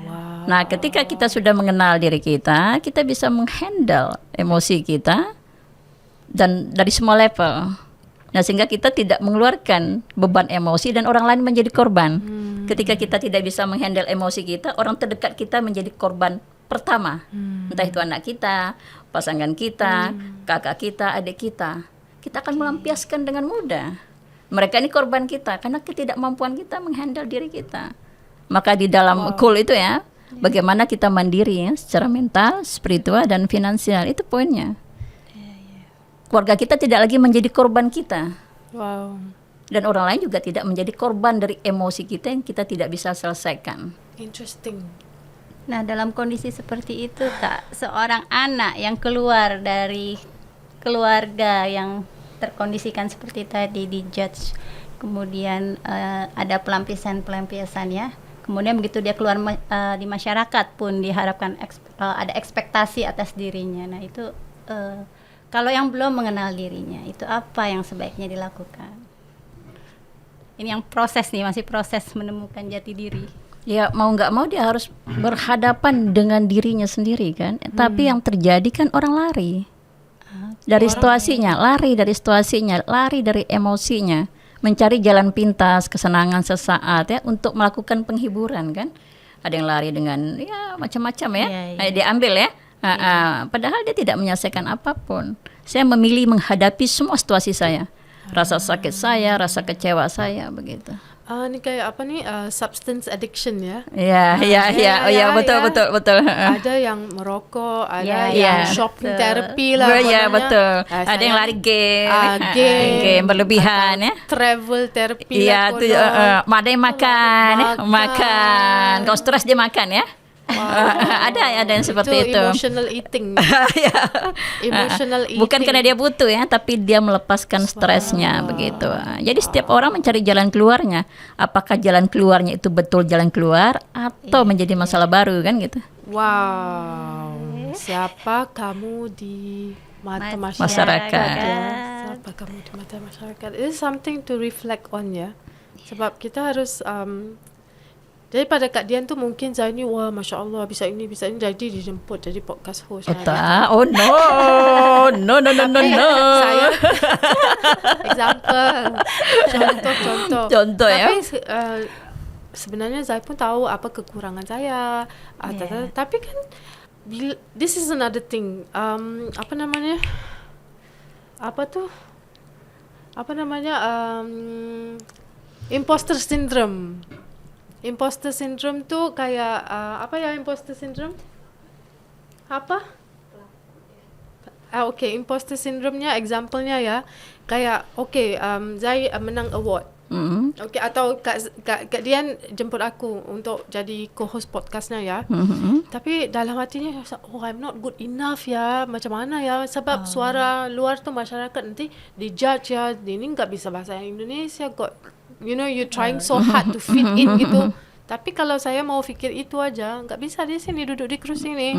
Wow. Nah, ketika kita sudah mengenal diri kita bisa menghandle emosi kita dan dari semua level. Nah, sehingga kita tidak mengeluarkan beban emosi dan orang lain menjadi korban. Ketika kita tidak bisa menghandle emosi kita, orang terdekat kita menjadi korban pertama. Entah itu anak kita, pasangan kita, kakak kita, adik kita. Kita akan melampiaskan dengan mudah. Mereka ini korban kita karena ketidakmampuan kita menghandle diri kita. Maka di dalam cool itu ya, bagaimana kita mandiri ya, secara mental, spiritual, dan finansial. Itu poinnya. Keluarga kita tidak lagi menjadi korban kita. Wow. Dan orang lain juga tidak menjadi korban dari emosi kita yang kita tidak bisa selesaikan. Interesting. Nah, dalam kondisi seperti itu, Kak, seorang anak yang keluar dari keluarga yang terkondisikan seperti tadi, dijudge, kemudian ada pelampiasan ya. Kemudian begitu dia keluar di masyarakat pun diharapkan ada ekspektasi atas dirinya. Nah, itu kalau yang belum mengenal dirinya, itu apa yang sebaiknya dilakukan? Ini yang proses nih, masih proses menemukan jati diri. Ya, mau nggak mau dia harus berhadapan dengan dirinya sendiri kan. Tapi yang terjadi kan orang lari dari situasinya, lari dari emosinya, mencari jalan pintas, kesenangan sesaat ya untuk melakukan penghiburan kan. Ada yang lari dengan ya macam-macam ya, dia ambil ya. Padahal dia tidak menyelesaikan apapun. Saya memilih menghadapi semua situasi saya, rasa sakit saya, rasa kecewa saya, begitu. Ini kayak apa nih, substance addiction ya? Iya, betul. Ada yang merokok, ada yang shopping therapy lah. Iya, betul. Ada yang lari game berlebihan ya. Travel therapy lah. Iya, ada yang makan. Kalau stres dia makan ya. Ada yang seperti itu. Emotional eating. Emotional eating. Bukan karena dia butuh ya, tapi dia melepaskan stresnya begitu. Jadi setiap orang mencari jalan keluarnya. Apakah jalan keluarnya itu betul jalan keluar atau menjadi masalah baru kan gitu. Wow. Siapa kamu di mata masyarakat? Siapa kamu di mata masyarakat? It is something to reflect on ya. Sebab kita harus jadi pada Kak Dian tu mungkin saya ni wah Masya Allah bisa ini jadi dijemput jadi podcast host. Oh no. Saya example contoh ya. Tapi sebenarnya saya pun tahu apa kekurangan saya. Tapi kan this is another thing. Imposter syndrome. Imposter syndrome tu kayak apa ya imposter syndrome? Apa? Okay, imposter syndrome-nya example-nya ya. Kayak Zai menang award. Okay, atau Kak Dian jemput aku untuk jadi co-host podcastnya ya. Tapi dalam hatinya I'm not good enough ya. Macam mana ya? Sebab suara luar tu masyarakat nanti dijudge ya. Ini enggak bisa bahasa Indonesia kok. You know, you trying so hard to fit in gitu. Tapi kalau saya mau fikir itu aja, nggak bisa di sini duduk di kursi ini,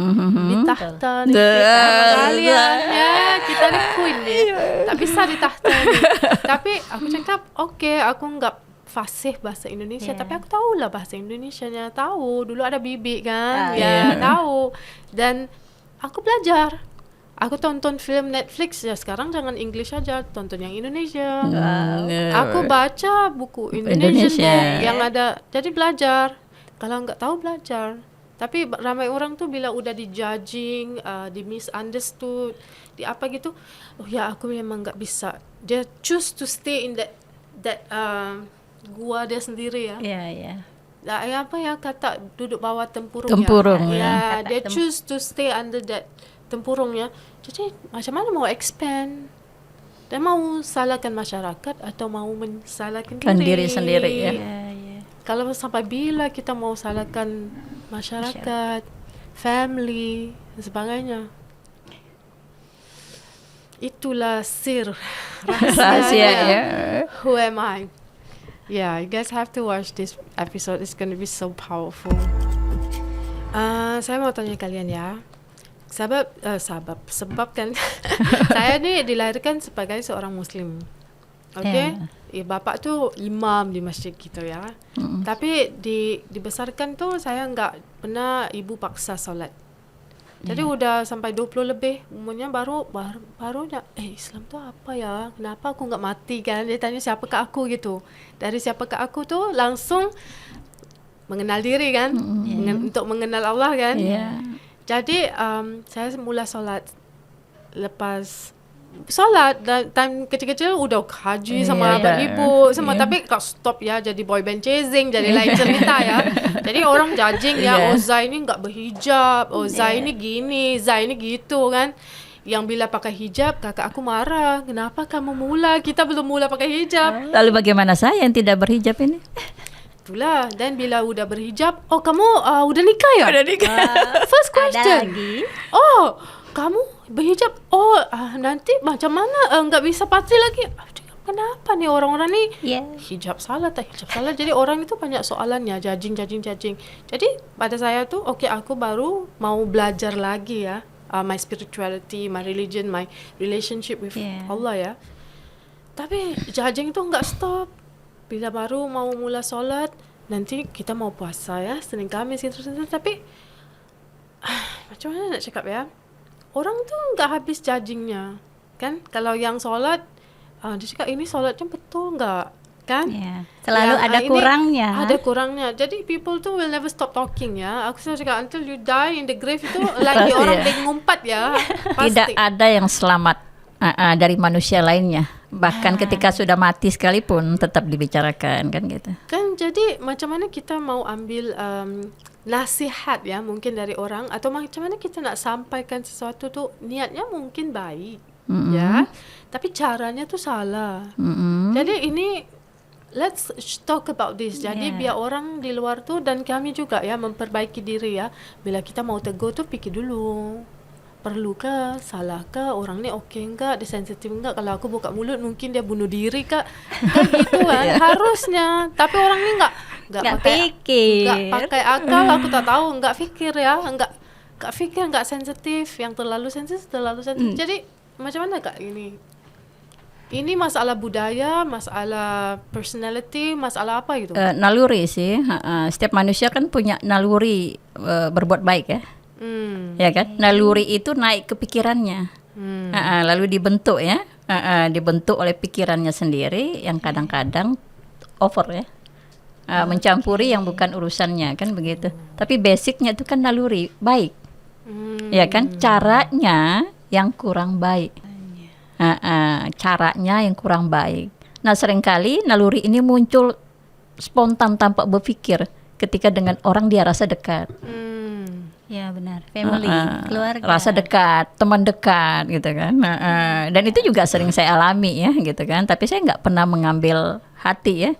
di tahta, kalian ya kita ni queen ni, tak bisa di tahta ni. Tapi aku cakap, aku nggak fasih bahasa Indonesia, tapi aku tahulah bahasa Indonesianya, tahu. Dulu ada bibik kan, tahu. Dan aku belajar. Aku tonton film Netflix ya, sekarang jangan English aja, tonton yang Indonesia. Aku baca buku Indonesia yang ada, jadi belajar. Kalau nggak tahu belajar. Tapi ramai orang tuh bila udah di judging, di misunderstood, di apa gitu, aku memang nggak bisa. Dia choose to stay in that gua dia sendiri ya. Iya. Apa ya kata duduk bawah tempurung, Tempurung, ya. ya. Dia choose to stay under that tempurungnya. Jadi macam mana mau expand? Dan mau salahkan masyarakat atau mau mensalahkan Kan diri sendiri ya. Iya. Kalau sampai bila kita mau salahkan masyarakat, family dan sebagainya. Itulah sir Rahasia ya. Who am I? Yeah, you guys have to watch this episode. It's going to be so powerful. Saya mau tanya kalian ya. Sebab kan saya ni dilahirkan sebagai seorang Muslim. Okay? Bapak tu imam di masjid gitu ya. Tapi dibesarkan tu saya enggak pernah ibu paksa solat. Jadi udah sampai 20 lebih umurnya baru Islam tu apa ya? Kenapa aku enggak mati kan? Dia tanya siapakah aku gitu. Dari siapakah aku tu langsung mengenal diri kan? Untuk mengenal Allah kan? Jadi saya mula solat. Lepas solat dan time kecil-kecil udah haji sama abang ibu semua, tapi kau stop ya jadi boy band chasing, jadi lain cerita ya. Jadi orang judging ya, oh Zai ini enggak berhijab, oh Zai ini gini, Zai ini gitu kan. Yang bila pakai hijab kakak aku marah, kenapa kamu mula, kita belum mula pakai hijab. Lalu bagaimana saya yang tidak berhijab ini? Itulah. Dan bila udah berhijab, oh kamu udah nikah ya? Udah nikah. First question. Ada lagi. Oh, kamu berhijab. Oh, nanti macam mana enggak bisa patri lagi? Kenapa nih orang-orang ni hijab salah tak hijab salah. Jadi orang itu banyak soalannya, judging. Jadi pada saya tu aku baru mau belajar lagi ya, my spirituality, my religion, my relationship with Allah ya. Tapi judging itu enggak stop. Bila baru mau mula solat, nanti kita mau puasa ya, Senin Khamis gitu. Tapi macam mana nak cakap ya? Orang tu enggak habis judgingnya kan. Kalau yang solat dia cakap ini solatnya betul enggak kan? Selalu ada kurangnya. Ada kurangnya. Jadi people tu will never stop talking ya. Aku selalu cakap until you die in the grave itu lagi orang ngumpat ya. Pasti. Tidak ada yang selamat dari manusia lainnya. Bahkan ketika sudah mati sekalipun tetap dibicarakan kan gitu. Kan jadi macam mana kita mau ambil nasihat ya mungkin dari orang, atau macam mana kita nak sampaikan sesuatu tu niatnya mungkin baik ya, tapi caranya tu salah. Jadi ini let's talk about this. Jadi biar orang di luar tu dan kami juga ya memperbaiki diri ya. Bila kita mau tegur tu fikir dulu. Perlu ke, salah ke, orang ni okey enggak, dia sensitif enggak, kalau aku buka mulut mungkin dia bunuh diri ke, kan gitu kan. Harusnya. Tapi orang ni enggak fikir, enggak pakai akal, aku tak tahu, enggak fikir ya, enggak fikir, enggak sensitif, yang terlalu sensitif. Jadi macam mana Kak ini masalah budaya, masalah personality, masalah apa gitu? Naluri sih, setiap manusia kan punya naluri berbuat baik ya. Ya kan, naluri itu naik ke pikirannya, lalu dibentuk ya, dibentuk oleh pikirannya sendiri yang kadang-kadang over ya, mencampuri yang bukan urusannya kan begitu. Tapi basicnya itu kan naluri baik, ya kan, caranya yang kurang baik, caranya yang kurang baik. Nah seringkali naluri ini muncul spontan tanpa berpikir ketika dengan orang dia rasa dekat. Ya benar, family, keluarga, rasa dekat, teman dekat gitu kan. Dan itu juga sering saya alami ya gitu kan. Tapi saya nggak pernah mengambil hati ya,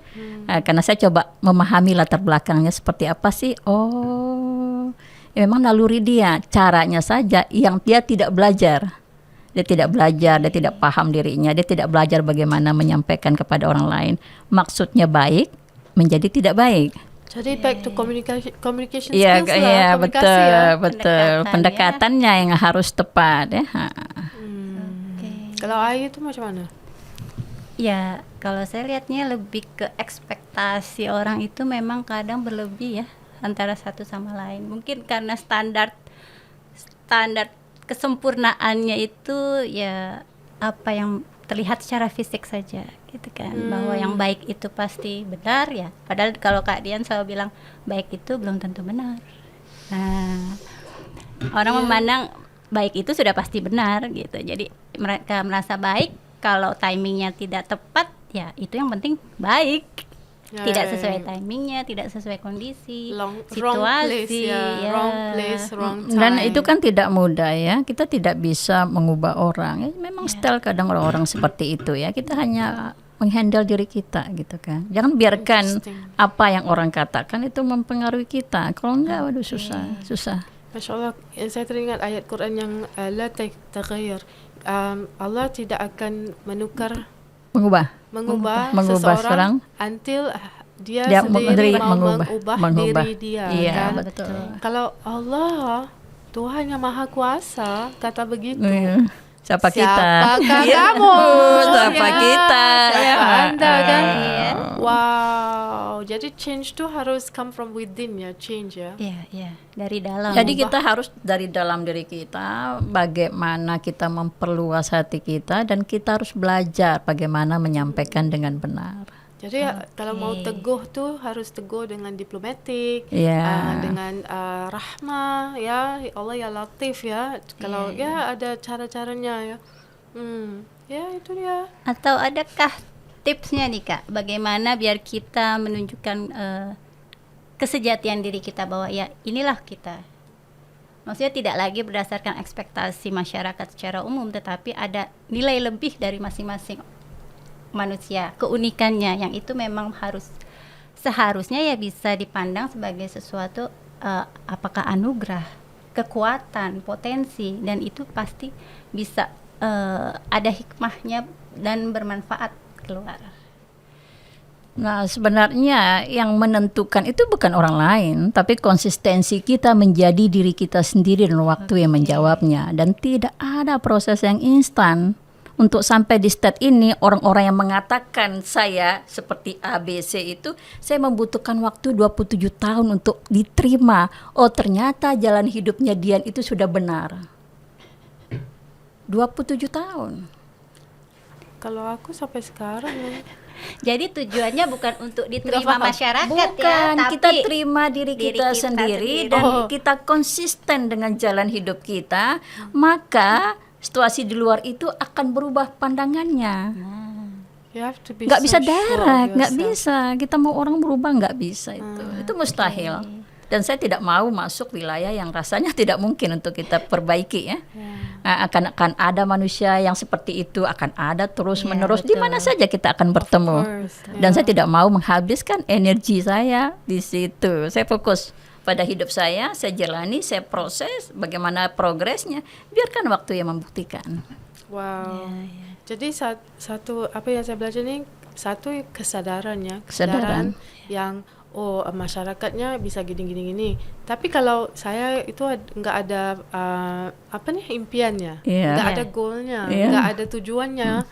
karena saya coba memahami latar belakangnya seperti apa sih. Oh, ya memang naluri dia, caranya saja yang dia tidak belajar. Dia tidak belajar, dia tidak paham dirinya, dia tidak belajar bagaimana menyampaikan kepada orang lain. Maksudnya baik, menjadi tidak baik. Jadi back to communication Iya, skills lah, komunikasi betul. Pendekatannya yang harus tepat ya. Kalau Ai itu macam mana? Ya, kalau saya lihatnya lebih ke ekspektasi orang itu memang kadang berlebih ya antara satu sama lain. Mungkin karena standar kesempurnaannya itu ya apa yang terlihat secara fisik saja gitu kan, bahwa yang baik itu pasti benar ya, padahal kalau Kak Dian selalu bilang baik itu belum tentu benar. Nah, orang memandang baik itu sudah pasti benar gitu, jadi mereka merasa baik kalau timingnya tidak tepat ya itu yang penting baik. Tidak sesuai timingnya, tidak sesuai kondisi, wrong situasi, place, wrong place, wrong time. Dan itu kan tidak mudah ya. Kita tidak bisa mengubah orang. Memang style kadang orang-orang seperti itu ya. Kita hanya menghandle diri kita gitu kan. Jangan biarkan apa yang orang katakan itu mempengaruhi kita. Kalau enggak, waduh susah. Masya Allah, saya teringat ayat Quran yang la taghayyar. Allah tidak akan mengubah seseorang until dia sendiri mau mengubah diri dia. Iya, kan? betul. Kalau Allah, Tuhan yang Maha Kuasa, kata begitu. Siapa kita? Siapakah kamu? Siapa kita? Siapa Anda kan? Iya. Wow, jadi change tuh harus come from within ya, change ya. Iya, dari dalam. Jadi kita harus dari dalam diri kita, bagaimana kita memperluas hati kita, dan kita harus belajar bagaimana menyampaikan dengan benar. Jadi kalau mau teguh tuh harus teguh dengan diplomatik, Ya. dengan rahmah ya, Allah ya latif ya. Kalau ada cara-caranya ya. Ya itu dia. Atau adakah tipsnya nih Kak, bagaimana biar kita menunjukkan kesejatian diri kita bahwa ya inilah kita. Maksudnya tidak lagi berdasarkan ekspektasi masyarakat secara umum, tetapi ada nilai lebih dari masing-masing manusia, keunikannya yang itu memang seharusnya ya bisa dipandang sebagai sesuatu apakah anugerah, kekuatan, potensi, dan itu pasti bisa ada hikmahnya dan bermanfaat keluar. Nah, sebenarnya yang menentukan itu bukan orang lain, tapi konsistensi kita menjadi diri kita sendiri dan waktu yang menjawabnya. Dan tidak ada proses yang instan. Untuk sampai di state ini, orang-orang yang mengatakan saya seperti ABC itu, saya membutuhkan waktu 27 tahun untuk diterima. Oh, ternyata jalan hidupnya Dian itu sudah benar. 27 tahun. Kalau aku sampai sekarang Jadi tujuannya bukan untuk diterima masyarakat Bukan, ya, tapi kita terima diri kita sendiri dan kita konsisten dengan jalan hidup kita, maka situasi di luar itu akan berubah pandangannya. Nggak bisa direct, nggak bisa. Kita mau orang berubah nggak bisa itu mustahil. Dan saya tidak mau masuk wilayah yang rasanya tidak mungkin untuk kita perbaiki ya. Akan ada manusia yang seperti itu, akan ada terus menerus. Di mana saja kita akan bertemu. Dan saya tidak mau menghabiskan energi saya di situ. Saya fokus pada hidup saya jalani, saya proses, bagaimana progresnya, biarkan waktu yang membuktikan. Wow. Jadi satu apa yang saya belajar ni, satu kesadaran yang masyarakatnya bisa gini. Tapi kalau saya itu enggak ada impiannya, enggak ada goalnya, enggak ada tujuannya.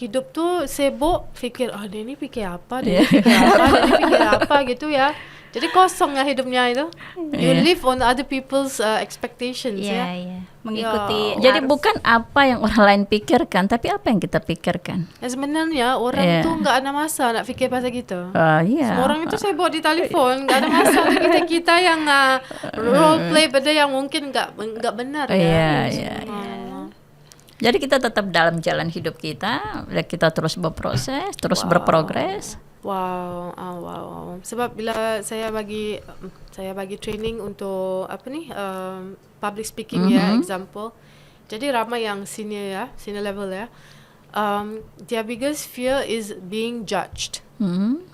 Hidup tuh sibuk fikir, dia ini pikir apa, dia pikir apa gitu ya. Jadi kosong ya hidupnya itu. You live on other people's expectations ya. Mengikuti. Jadi bukan apa yang orang lain pikirkan, tapi apa yang kita pikirkan. Sebenarnya orang tuh nggak ada masa nak fikir pasal gitu. Semua orang itu sibuk di telefon, nggak ada masa. Kita yang role play pada yang mungkin nggak benar ya. Jadi kita tetap dalam jalan hidup kita terus berproses, terus berprogres. Wow. Sebab bila saya bagi training untuk public speaking ya, example. Jadi ramai yang senior level ya. Their biggest fear is being judged.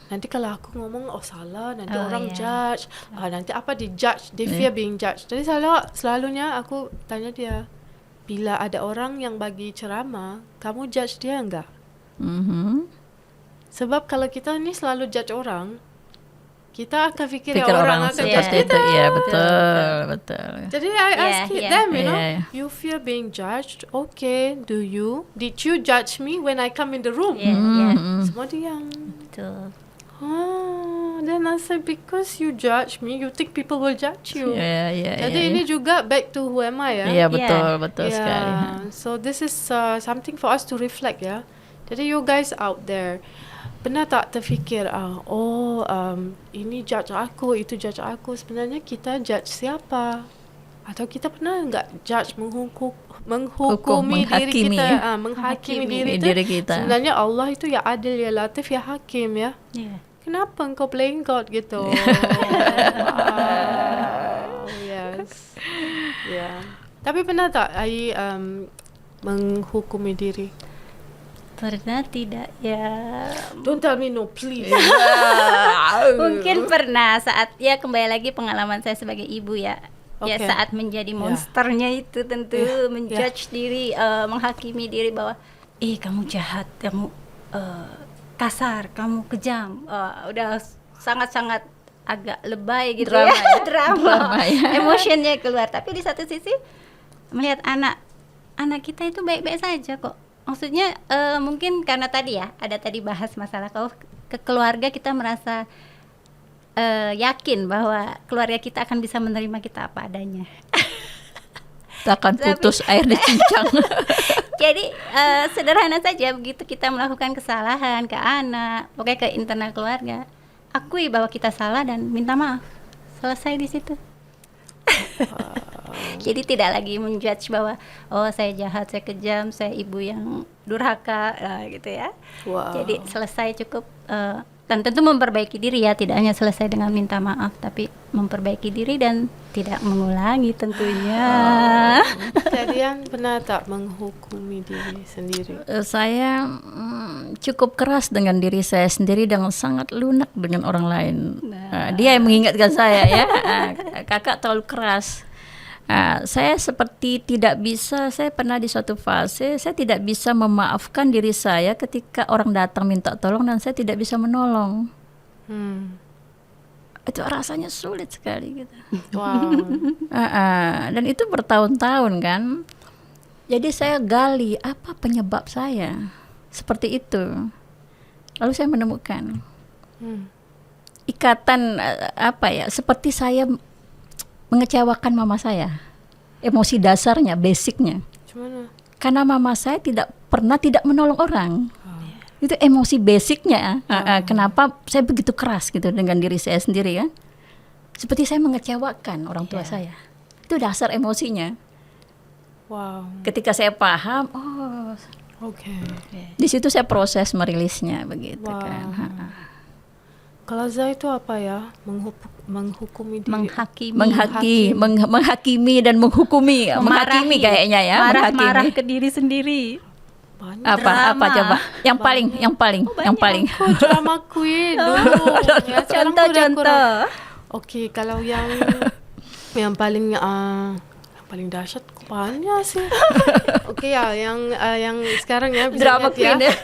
Nanti kalau aku ngomong salah, nanti orang judge. Nanti apa di judge? They fear being judged. Jadi selalunya aku tanya dia, bila ada orang yang bagi ceramah, kamu judge dia enggak? Sebab kalau kita ni selalu judge orang, kita akan fikir orang akan judge kita. Iya, betul. Jadi I ask them, you fear being judged? Okay, did you judge me when I come in the room? Semua diam. Betul. Then I say, because you judge me, you think people will judge you. Jadi ini juga back to who am I ya? Iya, betul sekali. So this is something for us to reflect ya. Jadi you guys out there, pernah tak terfikir, ini judge aku, itu judge aku. Sebenarnya kita judge siapa? Atau kita pernah enggak judge menghakimi diri kita? Sebenarnya Allah itu ya adil, ya latif, ya hakim ya. kenapa engkau playing God gitu. Wow, yes. Ya. Tapi pernah tak Ai menghukumi diri? Pernah tidak ya? Don't tell me no, please. Mungkin pernah saat ya kembali lagi pengalaman saya sebagai ibu ya. Ya Oke. saat menjadi monsternya itu tentu menjudge diri, menghakimi diri bahwa kamu jahat, kamu kasar, kamu kejam. Udah sangat-sangat agak lebay gitu Drama ya. Drama ya. Emotionnya keluar. Tapi di satu sisi melihat anak kita itu baik-baik saja kok. Maksudnya mungkin karena tadi ya ada tadi bahas masalah kalau ke keluarga kita merasa yakin bahwa keluarga kita akan bisa menerima kita apa adanya. Takkan putus air dicincang. Jadi sederhana saja, begitu kita melakukan kesalahan ke anak, pokoknya ke internal keluarga, akui bahwa kita salah dan minta maaf. Selesai di situ. Jadi tidak lagi menjudge bahwa saya jahat, saya kejam, saya ibu yang durhaka gitu ya. Wow. Jadi selesai cukup dan tentu memperbaiki diri ya, tidak hanya selesai dengan minta maaf tapi memperbaiki diri dan tidak mengulangi tentunya. Kalian pernah tak menghukumi diri sendiri? Saya cukup keras dengan diri saya sendiri dan sangat lunak dengan orang lain. Dia yang mengingatkan saya ya, kakak terlalu keras. Saya seperti tidak bisa, saya pernah di suatu fase saya tidak bisa memaafkan diri saya ketika orang datang minta tolong dan saya tidak bisa menolong. Itu rasanya sulit sekali gitu. Wow. Dan itu bertahun-tahun kan. Jadi saya gali apa penyebab saya seperti itu. Lalu saya menemukan ikatan seperti saya mengecewakan mama saya. Emosi dasarnya, basicnya. Gimana? Karena mama saya tidak pernah tidak menolong orang. Itu emosi basicnya. Kenapa saya begitu keras gitu dengan diri saya sendiri kan? Seperti saya mengecewakan orang tua saya. Itu dasar emosinya. Wow. Ketika saya paham, Oke. di situ saya proses merilisnya begitu Wow. kan. Kalau Zai itu apa ya? Menghukumi diri. Menghakimi dan menghukumi, menghakimi kayaknya ya. Marah-marah menghakimi. ke diri sendiri. Banyak. Apa coba? Yang paling. Aku drama queen dulu. Ya, sekarang udah Contoh-contoh. kurang. Oke, kalau yang paling dahsyat banyak sih. Oke ya, yang sekarang ya bisa Drama lihat queen ya.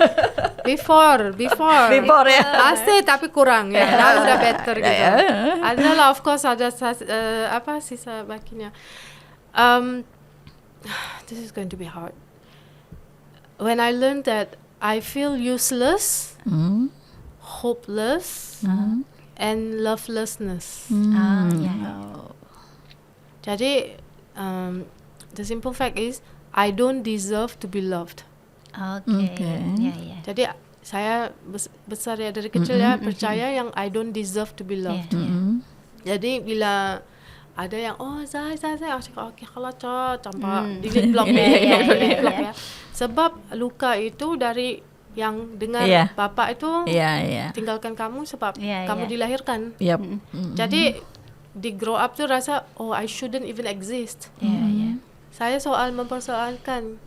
Before ya. Masih tapi kurang ya. Now udah better gitu. Ya. Ada lah, of course ada sisa bakinya. This is going to be hard. When I learned that I feel useless, hopeless, and lovelessness. Jadi the simple fact is I don't deserve to be loved. Oke. Ya. Jadi saya besar ya dari kecil ya percaya yang I don't deserve to be loved. Jadi bila ada yang saya oke kalau campak delete block delete block ya. Sebab luka itu dari yang dengar bapak itu tinggalkan kamu sebab kamu dilahirkan. Yep. Jadi di grow up tuh rasa I shouldn't even exist. Saya soal mempersoalkan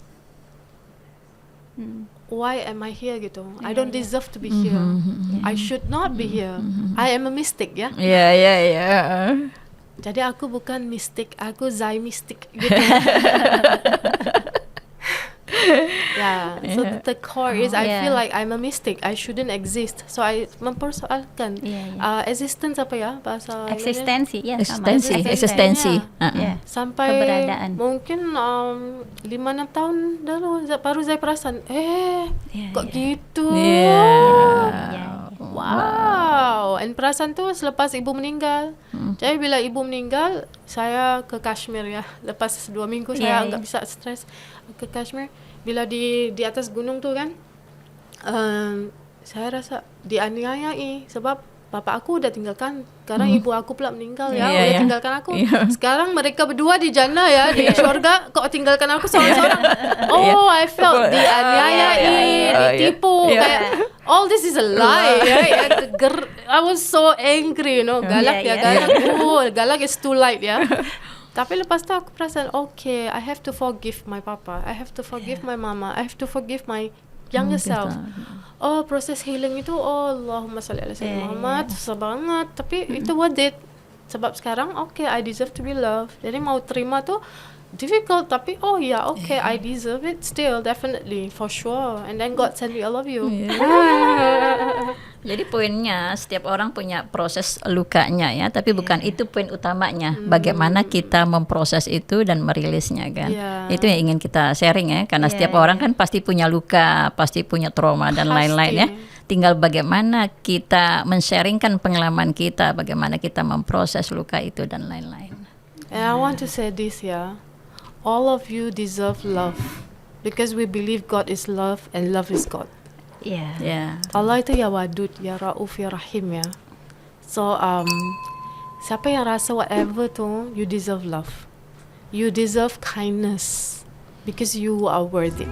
why am I here gitu. I don't deserve to be here. I should not be here. I am a mystic ya. Ya. Jadi aku bukan mistik, aku Zai mistik gitu. So the core is I feel like I'm a mystic. I shouldn't exist. So I mempersoalkan existence apa ya bahasa Eksistensi ya sama. Eksistensi. Sampai keberadaan. mungkin 5-6 tahun dulu baru saya perasan kok gitu. Wow. And perasaan tuh selepas ibu meninggal. Jadi bila ibu meninggal, saya ke Kashmir ya. Lepas 2 minggu saya nggak bisa stres ke Kashmir. Bila di atas gunung tuh kan, saya rasa dianiayai sebab bapak aku udah tinggalkan. Sekarang ibu aku pula meninggal ya, udah tinggalkan aku. Sekarang mereka berdua di jannah ya, di surga. Kok tinggalkan aku seorang-seorang? I felt dianiayai, ditipu. Kayak all this is a lie. Right? I was so angry, galak galak. Galak is too light ya. Tapi lepas tu aku perasan, okay, I have to forgive my papa, I have to forgive my mama, I have to forgive my younger self. Oh, proses healing itu, Allahumma salli ala sayyidina Muhammad, susah banget. Tapi itu worth it. Sebab sekarang, okay, I deserve to be loved. Jadi mau terima tuh difficult, tapi okay, I deserve it still, definitely, for sure. And then God send me all of you. Jadi poinnya setiap orang punya proses lukanya ya, tapi bukan itu poin utamanya. Bagaimana kita memproses itu dan merilisnya kan. Itu yang ingin kita sharing ya, karena setiap orang kan pasti punya luka, pasti punya trauma dan lain-lain ya. Tinggal bagaimana kita men-sharingkan pengalaman kita, bagaimana kita memproses luka itu dan lain-lain. And I want to say this ya. All of you deserve love because we believe God is love and love is God. Allah itu ya Wadud, ya Rauf, ya Rahim ya. So siapa yang rasa whatever tuh, you deserve love, you deserve kindness because you are worthy.